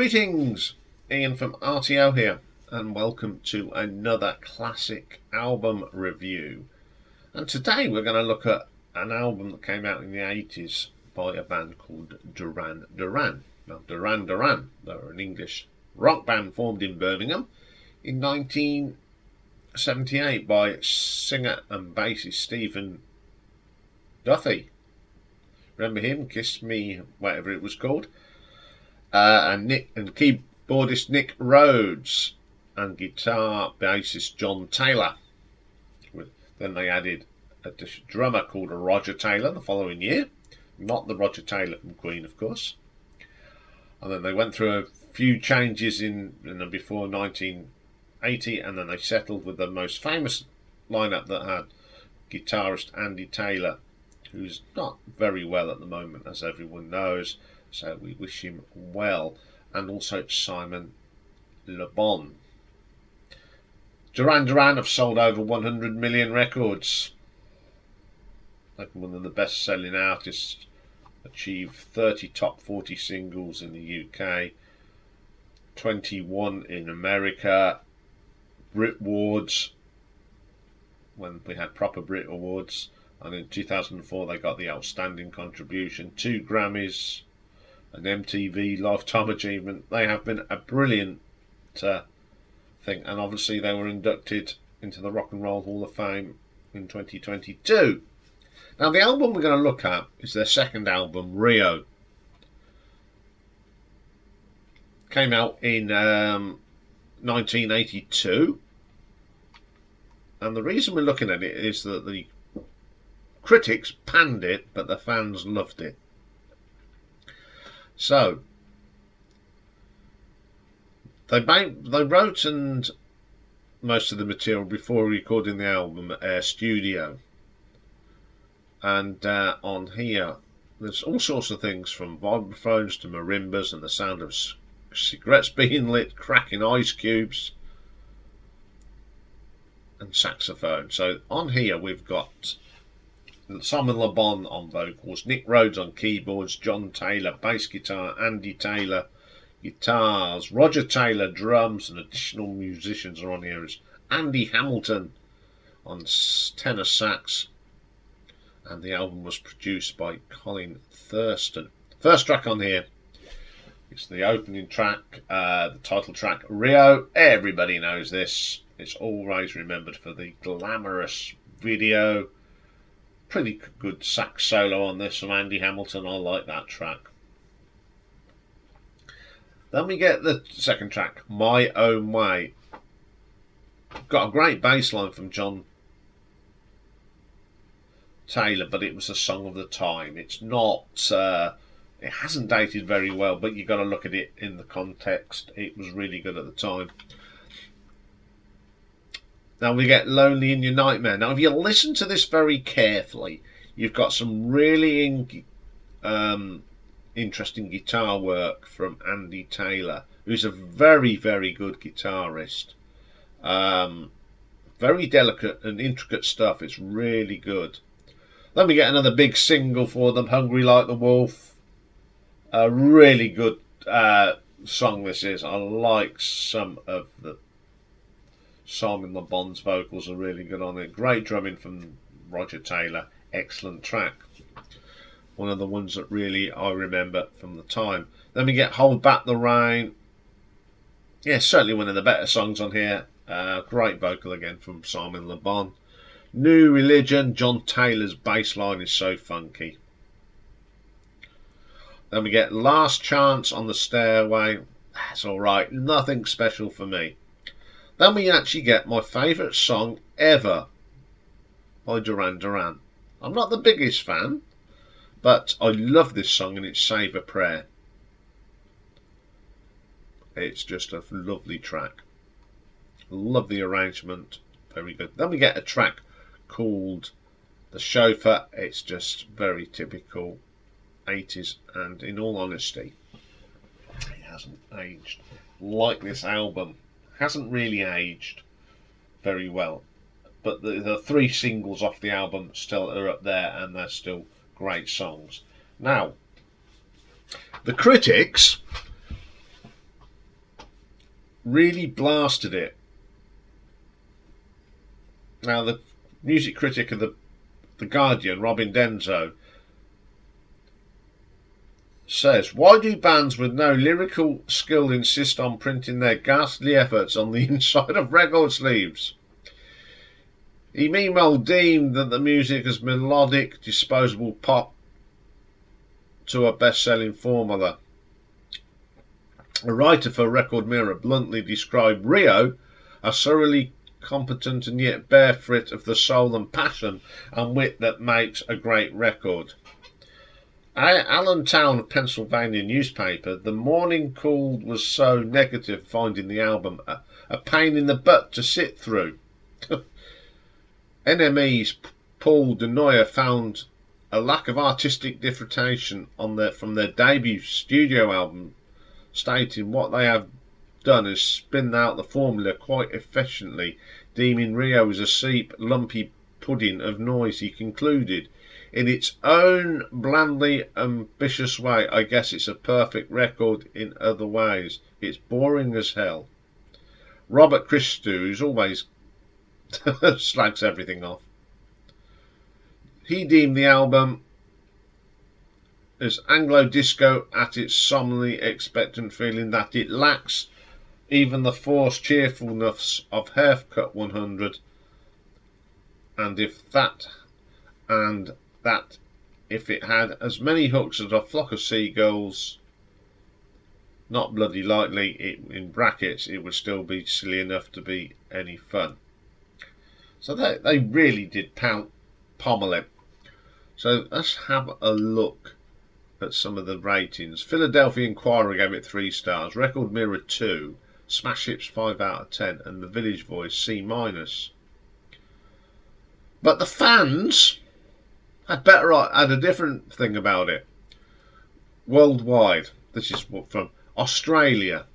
Greetings, Ian from RTO here, and welcome to another classic album review. And today we're going to look at an album that came out in the 80s by a band called Duran Duran. Now, Duran Duran, they're an English rock band formed in Birmingham in 1978 by singer and bassist Stephen Duffy. Remember him? Kiss Me, whatever it was called. And keyboardist Nick Rhodes and guitar bassist John Taylor. Then they added a drummer called Roger Taylor the following year, not the Roger Taylor from Queen, of course. And then they went through a few changes before 1980, and then they settled with the most famous lineup that had guitarist Andy Taylor, who's not very well at the moment, as everyone knows. So we wish him well, and also Simon Le Bon. Duran Duran have sold over 100 million records. Like one of the best-selling artists, achieved 30 top 40 singles in the UK, 21 in America, Brit Awards, when we had proper Brit Awards, and in 2004 they got the Outstanding Contribution, 2 Grammys, an MTV Lifetime Achievement. They have been a brilliant thing, and obviously they were inducted into the Rock and Roll Hall of Fame in 2022. Now the album we're going to look at is their second album, Rio. Came out in 1982, and the reason we're looking at it is that the critics panned it, but the fans loved it. So they wrote and most of the material before recording the album at Air Studio, and on here there's all sorts of things from vibraphones to marimbas and the sound of cigarettes being lit, cracking ice cubes, and saxophone. So on here we've got Simon Le Bon on vocals, Nick Rhodes on keyboards, John Taylor bass guitar, Andy Taylor guitars, Roger Taylor drums, and additional musicians are on here as Andy Hamilton on tenor sax, and the album was produced by Colin Thurston. First track on here is the opening track, the title track, Rio. Everybody knows this. It's always remembered for the glamorous video. Pretty good sax solo on this from Andy Hamilton. I like that track. Then we get the second track, My Own Way. Got a great bass line from John Taylor, but it was a song of the time. It's not, it hasn't dated very well, but you've got to look at it in the context. It was really good at the time. Now we get Lonely in Your Nightmare. Now if you listen to this very carefully, you've got some really interesting guitar work from Andy Taylor, who's a very, very good guitarist. Very delicate and intricate stuff. It's really good. Then we get another big single for them, Hungry Like the Wolf. A really good song this is. I like some of the Simon Le Bon's vocals are really good on it. Great drumming from Roger Taylor. Excellent track. One of the ones that really I remember from the time. Then we get Hold Back the Rain. Yeah, certainly one of the better songs on here. Great vocal again from Simon Le Bon. New Religion. John Taylor's bass line is so funky. Then we get Last Chance on the Stairway. That's alright. Nothing special for me. Then we actually get my favourite song ever by Duran Duran. I'm not the biggest fan, but I love this song, and it's Save a Prayer. It's just a lovely track. Love the arrangement. Very good. Then we get a track called The Chauffeur. It's just very typical 80s, and in all honesty, it hasn't aged like this album. Hasn't really aged very well, but the 3 singles off the album still are up there, and they're still great songs. Now, the critics really blasted it. Now, the music critic of the Guardian, Robin Denzo, says, why do bands with no lyrical skill insist on printing their ghastly efforts on the inside of record sleeves? He meanwhile deemed that the music as melodic, disposable pop to a best-selling formula. A writer for Record Mirror bluntly described Rio as thoroughly competent and yet barefoot of the soul and passion and wit that makes a great record. Allentown, Pennsylvania newspaper, the Morning Call was so negative finding the album a pain in the butt to sit through. NME's Paul Denoyer found a lack of artistic differentiation from their debut studio album, stating what they have done is spin out the formula quite efficiently, deeming Rio as a cheap, lumpy pudding of noise. He concluded, in its own blandly ambitious way, I guess it's a perfect record in other ways. It's boring as hell. Robert Christou, who's always slags everything off, he deemed the album as Anglo-disco at its solemnly expectant feeling, that it lacks even the forced cheerfulness of Haircut 100, and if it had as many hooks as a flock of seagulls, not bloody lightly, in brackets, it would still be silly enough to be any fun. So they really did pommel it. So let's have a look at some of the ratings. Philadelphia Inquirer gave it 3 stars, Record Mirror 2, Smash Hits 5 out of 10, and The Village Voice C-. But the fans had a different thing about it. Worldwide, this is from Australia,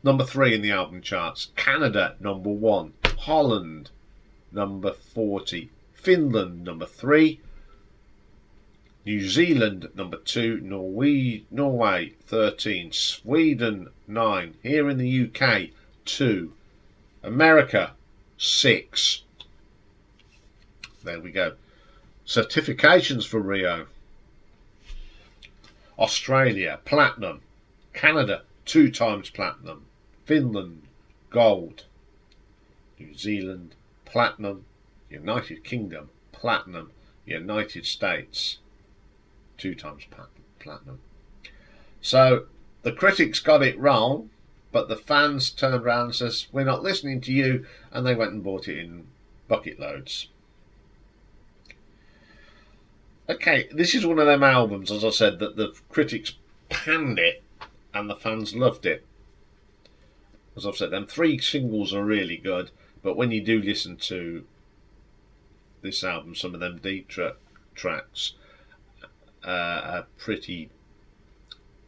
number 3 in the album charts, Canada number 1, Holland number 40, Finland number 3, New Zealand number 2, Norway 13, Sweden 9, here in the UK 2, America 6. There we go. Certifications for Rio: Australia platinum, Canada 2 times platinum, Finland gold, New Zealand platinum, United Kingdom platinum, United States 2 times platinum. So the critics got it wrong, but the fans turned around and says, we're not listening to you, and they went and bought it in bucket loads. Okay, this is one of them albums, as I said, that the critics panned it and the fans loved it. As I've said, them 3 singles are really good, but when you do listen to this album, some of them deep tracks are pretty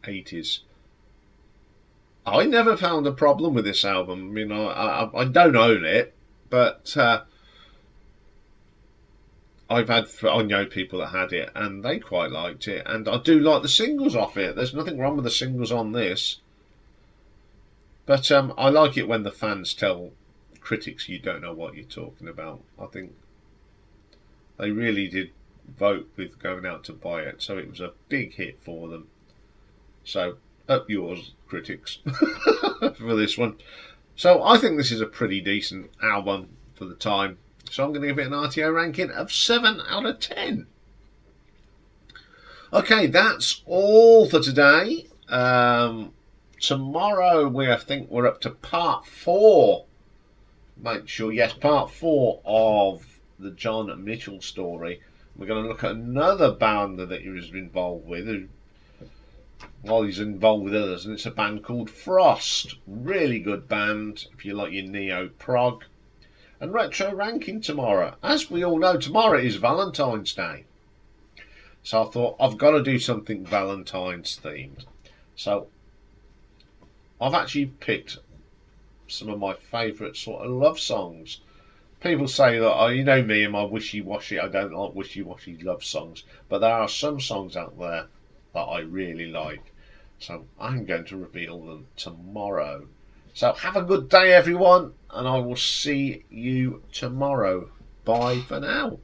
80s. I never found a problem with this album. You know, I don't own it, but I know people that had it and they quite liked it, and I do like the singles off it. There's nothing wrong with the singles on this, but I like it when the fans tell critics you don't know what you're talking about. I think they really did vote with going out to buy it, so it was a big hit for them. So up yours, critics, for this one. So I think this is a pretty decent album for the time. So I'm going to give it an RTO ranking of 7 out of 10. Okay, that's all for today. Tomorrow I think we're up to part 4. Make sure, yes, part 4 of the John Mitchell story. We're going to look at another band that he was involved with. Well, he's involved with others, and it's a band called Frost. Really good band if you like your neo-prog. And retro ranking tomorrow. As we all know, tomorrow is Valentine's Day. So I thought, I've got to do something Valentine's themed. So I've actually picked some of my favourite sort of love songs. People say that, oh, you know me and my wishy-washy, I don't like wishy-washy love songs. But there are some songs out there that I really like. So I'm going to reveal them tomorrow. So have a good day, everyone, and I will see you tomorrow. Bye for now.